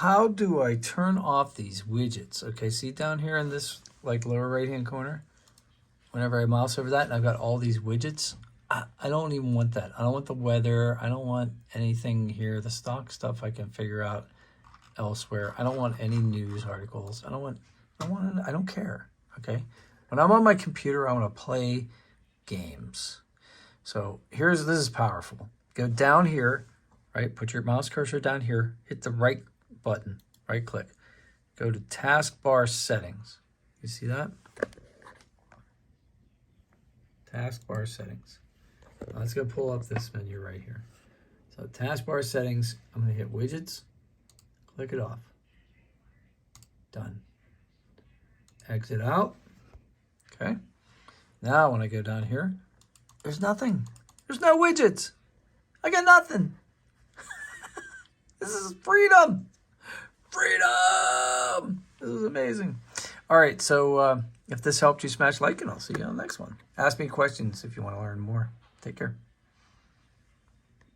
how do I turn off these widgets? Okay, see down here in this like lower right-hand corner? Whenever I mouse over that and I've got all these widgets, I don't even want that. I don't want the weather. I don't want anything here. The stock stuff I can figure out elsewhere. I don't want any news articles. I don't care, okay? When I'm on my computer, I want to play games. So this is powerful. Go down here, right? Put your mouse cursor down here, hit the right button, right click. Go to taskbar settings. You see that? Taskbar settings. Now let's go pull up this menu right here. So taskbar settings, I'm going to hit widgets, click it off. Done. Exit out. Okay. Now when I go down here, there's nothing. There's no widgets. I got nothing. This is freedom. Freedom. This is amazing. All right, so if this helped you, smash like, and I'll see you on the next one. Ask me questions if you want to learn more. Take care.